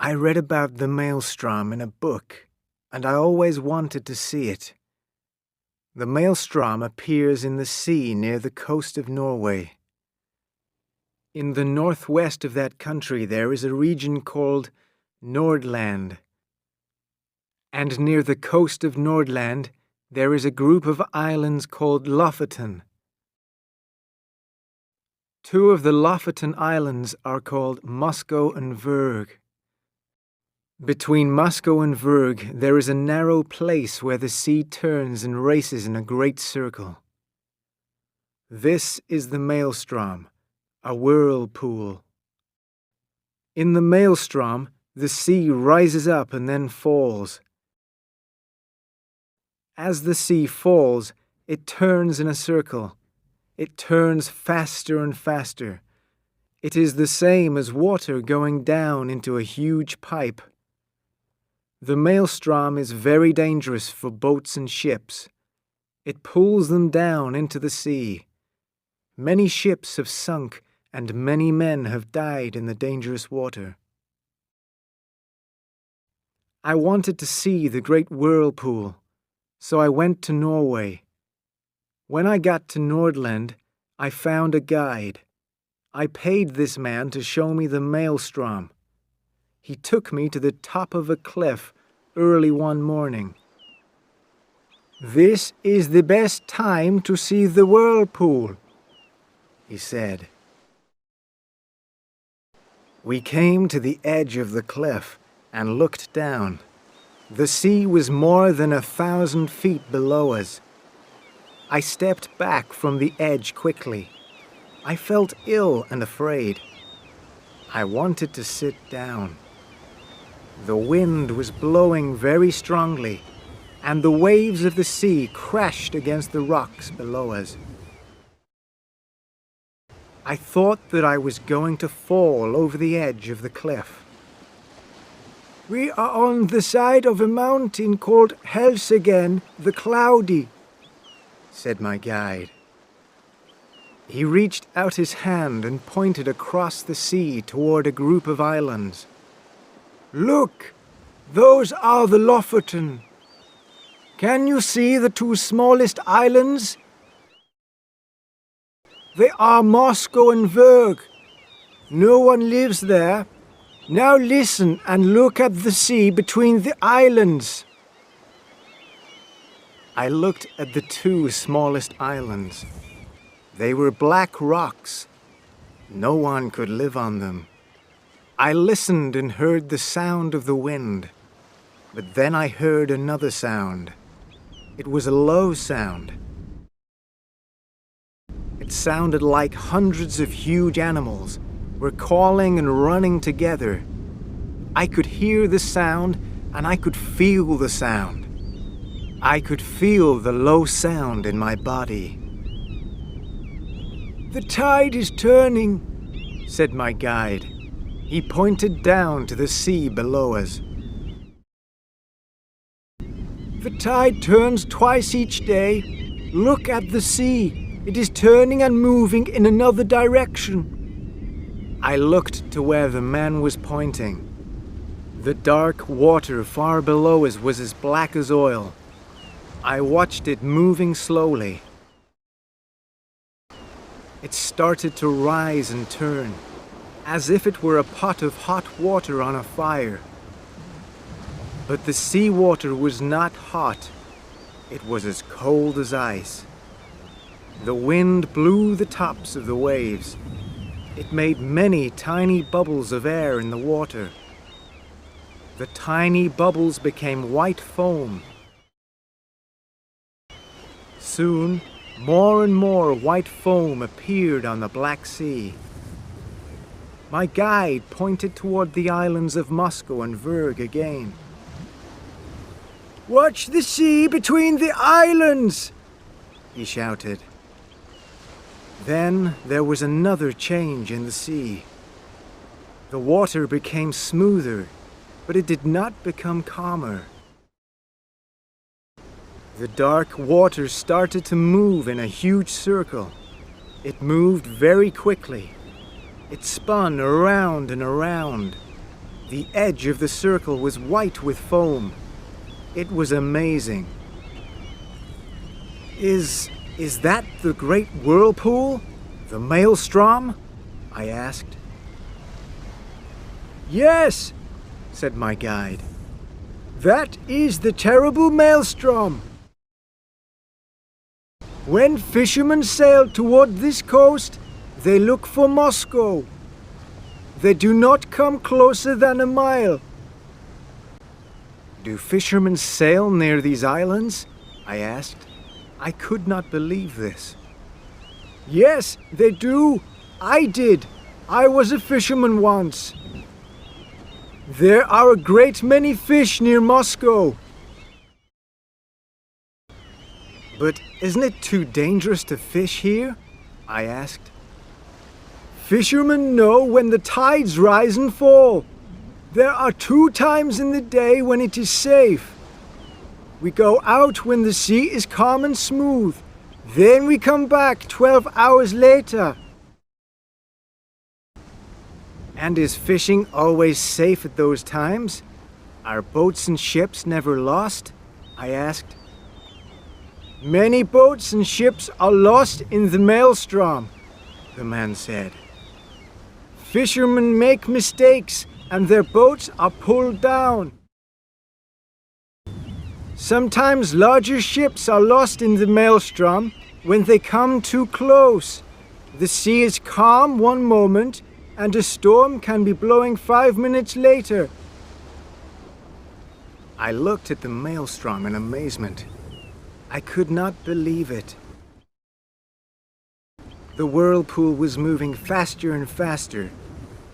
I read about the Maelstrom in a book, and I always wanted to see it. The Maelstrom appears in the sea near the coast of Norway. In the northwest of that country there is a region called Nordland. And near the coast of Nordland there is a group of islands called Lofoten. Two of the Lofoten Islands are called Moscow and Vurg. Between Moscow and Vurg there is a narrow place where the sea turns and races in a great circle. This is the Maelstrom, a whirlpool. In the Maelstrom, the sea rises up and then falls. As the sea falls, it turns in a circle. It turns faster and faster. It is the same as water going down into a huge pipe. The Maelstrom is very dangerous for boats and ships. It pulls them down into the sea. Many ships have sunk and many men have died in the dangerous water. I wanted to see the great whirlpool, so I went to Norway. When I got to Nordland, I found a guide. I paid this man to show me the Maelstrom. He took me to the top of a cliff early one morning. "This is the best time to see the whirlpool," he said. We came to the edge of the cliff and looked down. The sea was more than 1,000 feet below us. I stepped back from the edge quickly. I felt ill and afraid. I wanted to sit down. The wind was blowing very strongly, and the waves of the sea crashed against the rocks below us. I thought that I was going to fall over the edge of the cliff. "We are on the side of a mountain called Helseggen the Cloudy," said my guide. He reached out his hand and pointed across the sea toward a group of islands. "Look, those are the Lofoten. Can you see the two smallest islands? They are Moscow and Vurg. No one lives there. Now listen and look at the sea between the islands." I looked at the two smallest islands. They were black rocks. No one could live on them. I listened and heard the sound of the wind. But then I heard another sound. It was a low sound. It sounded like hundreds of huge animals were calling and running together. I could hear the sound and I could feel the sound. I could feel the low sound in my body. "The tide is turning," said my guide. He pointed down to the sea below us. "The tide turns twice each day. Look at the sea. It is turning and moving in another direction." I looked to where the man was pointing. The dark water far below us was as black as oil. I watched it moving slowly. It started to rise and turn, as if it were a pot of hot water on a fire. But the seawater was not hot. It was as cold as ice. The wind blew the tops of the waves. It made many tiny bubbles of air in the water. The tiny bubbles became white foam. Soon, more and more white foam appeared on the Black Sea. My guide pointed toward the islands of Moscow and Vurg again. "Watch the sea between the islands!" he shouted. Then there was another change in the sea. The water became smoother, but it did not become calmer. The dark water started to move in a huge circle. It moved very quickly. It spun around and around. The edge of the circle was white with foam. It was amazing. Is that the great whirlpool? The Maelstrom? I asked. Yes, said my guide. That is the terrible Maelstrom. When fishermen sail toward this coast, they look for Moscow. They do not come closer than a mile. Do fishermen sail near these islands? I asked. I could not believe this. Yes, they do. I did. I was a fisherman once. There are a great many fish near Moscow. But isn't it too dangerous to fish here? I asked. Fishermen know when the tides rise and fall. There are 2 times in the day when it is safe. We go out when the sea is calm and smooth. Then we come back 12 hours later. And is fishing always safe at those times? Are boats and ships never lost? I asked. Many boats and ships are lost in the Maelstrom, the man said. Fishermen make mistakes and their boats are pulled down. Sometimes larger ships are lost in the Maelstrom when they come too close. The sea is calm one moment and a storm can be blowing 5 minutes later. I looked at the Maelstrom in amazement. I could not believe it. The whirlpool was moving faster and faster.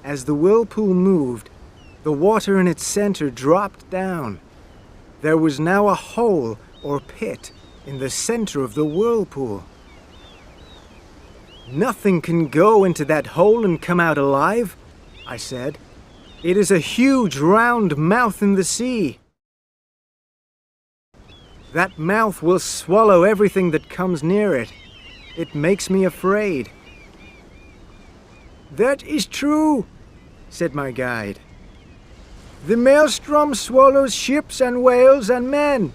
As the whirlpool moved, the water in its center dropped down. There was now a hole or pit in the center of the whirlpool. Nothing can go into that hole and come out alive, I said. It is a huge round mouth in the sea. That mouth will swallow everything that comes near it. It makes me afraid. That is true, said my guide. The Maelstrom swallows ships and whales and men,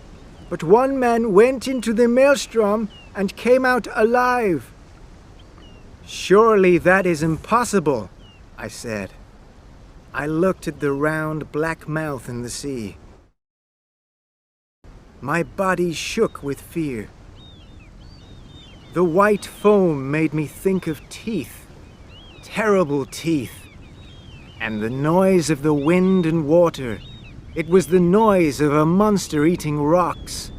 but one man went into the Maelstrom and came out alive. Surely that is impossible, I said. I looked at the round black mouth in the sea. My body shook with fear. The white foam made me think of teeth, terrible teeth, and the noise of the wind and water. It was the noise of a monster eating rocks.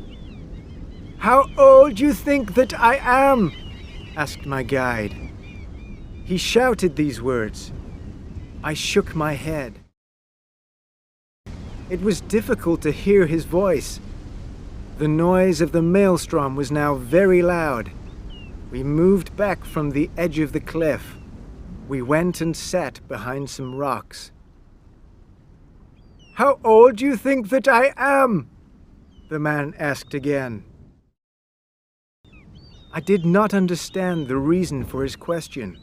How old do you think that I am? Asked my guide. He shouted these words. I shook my head. It was difficult to hear his voice. The noise of the Maelstrom was now very loud. We moved back from the edge of the cliff. We went and sat behind some rocks. How old do you think that I am? The man asked again. I did not understand the reason for his question.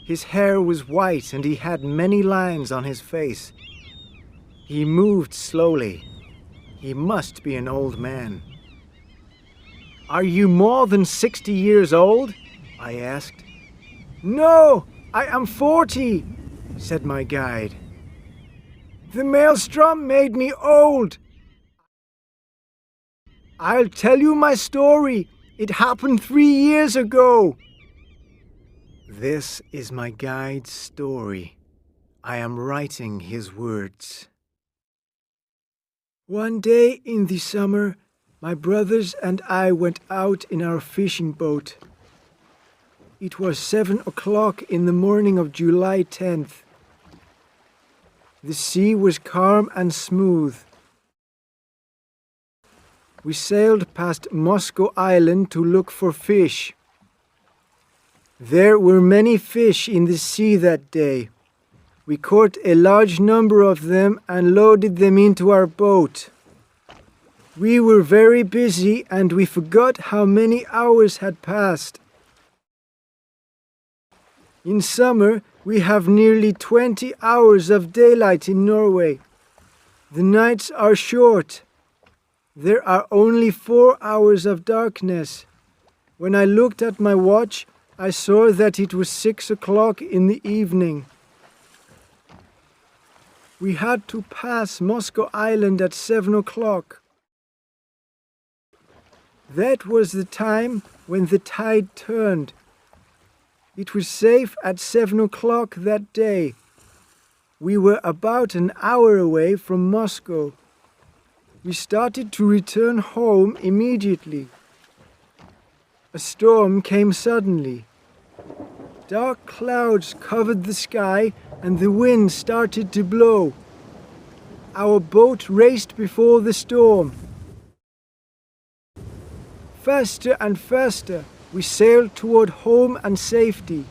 His hair was white and he had many lines on his face. He moved slowly. He must be an old man. Are you more than 60 years old? I asked. No, I am 40, said my guide. The Maelstrom made me old. I'll tell you my story. It happened 3 years ago. This is my guide's story. I am writing his words. One day in the summer, my brothers and I went out in our fishing boat. It was 7 o'clock in the morning of July 10th. The sea was calm and smooth. We sailed past Moscow Island to look for fish. There were many fish in the sea that day. We caught a large number of them and loaded them into our boat. We were very busy and we forgot how many hours had passed. In summer, we have nearly 20 hours of daylight in Norway. The nights are short. There are only 4 hours of darkness. When I looked at my watch, I saw that it was 6 o'clock in the evening. We had to pass Moscow Island at 7 o'clock. That was the time when the tide turned. It was safe at 7 o'clock that day. We were about an hour away from Moscow. We started to return home immediately. A storm came suddenly. Dark clouds covered the sky and the wind started to blow. Our boat raced before the storm. Faster and faster, we sailed toward home and safety.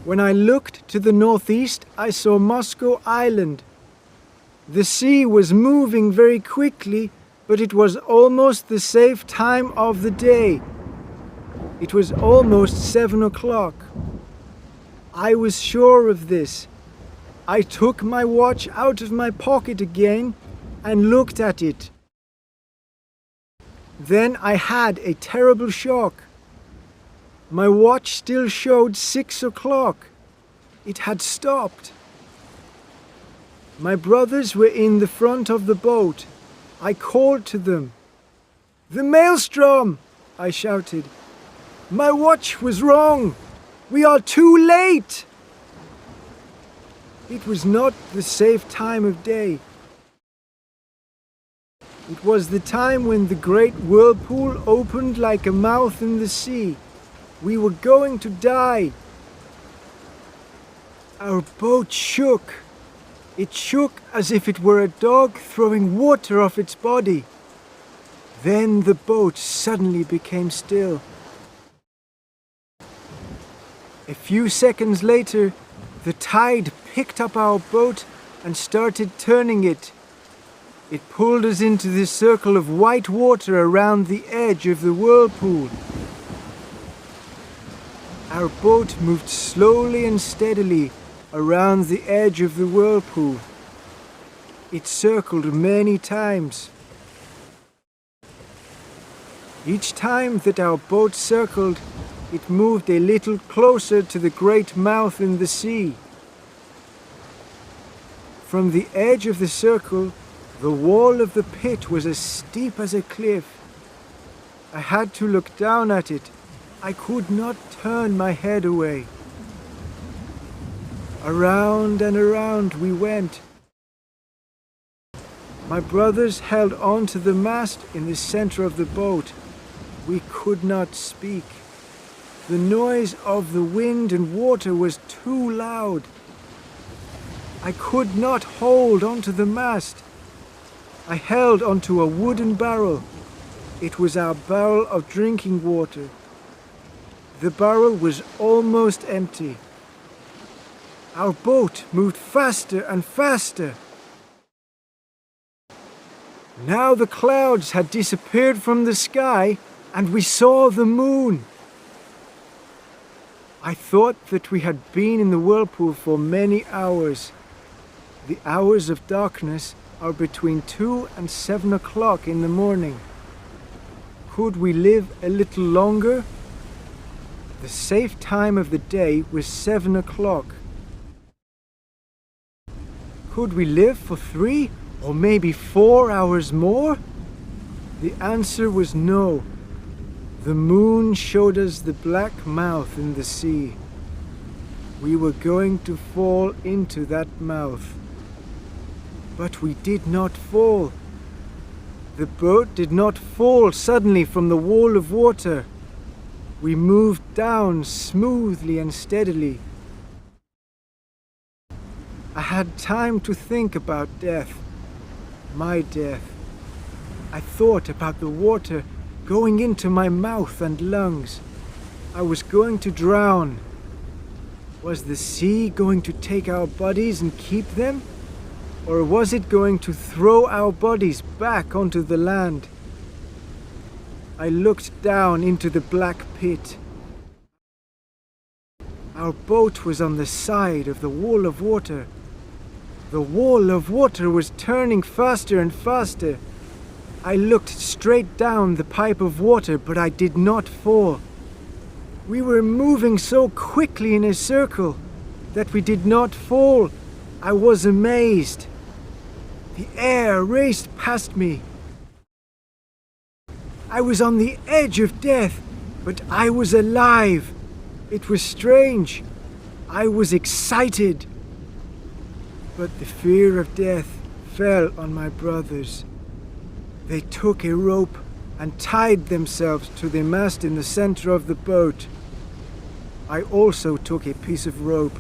When I looked to the northeast, I saw Moscow Island. The sea was moving very quickly, but it was almost the safe time of the day. It was almost 7 o'clock. I was sure of this. I took my watch out of my pocket again and looked at it. Then I had a terrible shock. My watch still showed 6 o'clock. It had stopped. My brothers were in the front of the boat. I called to them. "The Maelstrom!" I shouted. "My watch was wrong! We are too late!" It was not the safe time of day. It was the time when the great whirlpool opened like a mouth in the sea. We were going to die. Our boat shook. It shook as if it were a dog throwing water off its body. Then the boat suddenly became still. A few seconds later, the tide picked up our boat and started turning it. It pulled us into the circle of white water around the edge of the whirlpool. Our boat moved slowly and steadily around the edge of the whirlpool. It circled many times. Each time that our boat circled, it moved a little closer to the great mouth in the sea. From the edge of the circle, the wall of the pit was as steep as a cliff. I had to look down at it. I could not turn my head away. Around and around we went. My brothers held on to the mast in the center of the boat. We could not speak. The noise of the wind and water was too loud. I could not hold onto the mast. I held onto a wooden barrel. It was our barrel of drinking water. The barrel was almost empty. Our boat moved faster and faster. Now the clouds had disappeared from the sky and we saw the moon. I thought that we had been in the whirlpool for many hours. The hours of darkness are between 2 and 7 o'clock in the morning. Could we live a little longer? The safe time of the day was 7 o'clock. Could we live for 3 or maybe 4 hours more? The answer was no. The moon showed us the black mouth in the sea. We were going to fall into that mouth. But we did not fall. The boat did not fall suddenly from the wall of water. We moved down smoothly and steadily. I had time to think about death, my death. I thought about the water going into my mouth and lungs. I was going to drown. Was the sea going to take our bodies and keep them? Or was it going to throw our bodies back onto the land? I looked down into the black pit. Our boat was on the side of the wall of water. The wall of water was turning faster and faster. I looked straight down the pipe of water, but I did not fall. We were moving so quickly in a circle that we did not fall. I was amazed. The air raced past me. I was on the edge of death, but I was alive. It was strange. I was excited. But the fear of death fell on my brothers. They took a rope and tied themselves to the mast in the center of the boat. I also took a piece of rope.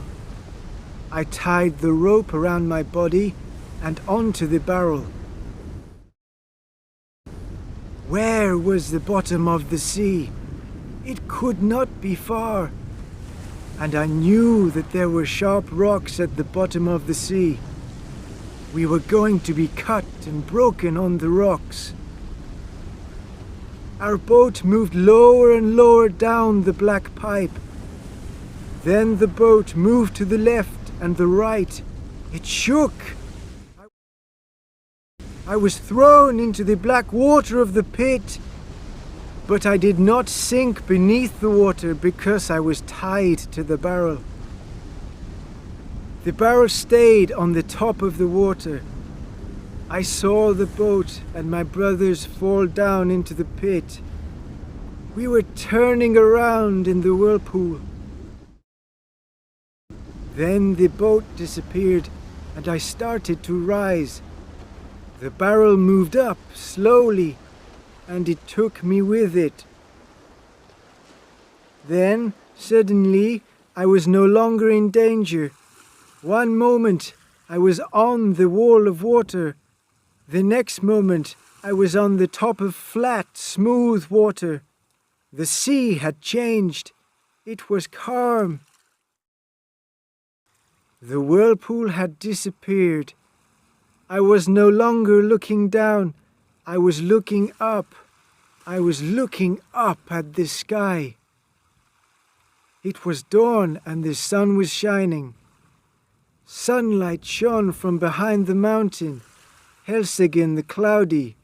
I tied the rope around my body and onto the barrel. Where was the bottom of the sea? It could not be far. And I knew that there were sharp rocks at the bottom of the sea. We were going to be cut and broken on the rocks. Our boat moved lower and lower down the black pipe. Then the boat moved to the left and the right. It shook. I was thrown into the black water of the pit, but I did not sink beneath the water because I was tied to the barrel. The barrel stayed on the top of the water. I saw the boat and my brothers fall down into the pit. We were turning around in the whirlpool. Then the boat disappeared and I started to rise. The barrel moved up slowly and it took me with it. Then, suddenly, I was no longer in danger. One moment, I was on the wall of water. The next moment, I was on the top of flat, smooth water. The sea had changed. It was calm. The whirlpool had disappeared. I was no longer looking down. I was looking up. I was looking up at the sky. It was dawn and the sun was shining. Sunlight shone from behind the mountain, Helseggen the cloudy.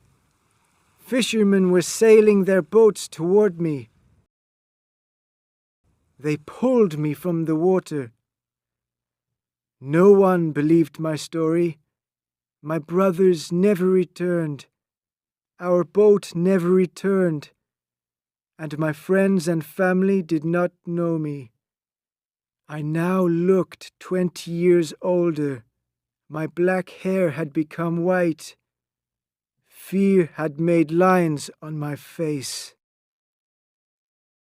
Fishermen were sailing their boats toward me. They pulled me from the water. No one believed my story. My brothers never returned. Our boat never returned. And my friends and family did not know me. I now looked 20 years older. My black hair had become white. Fear had made lines on my face.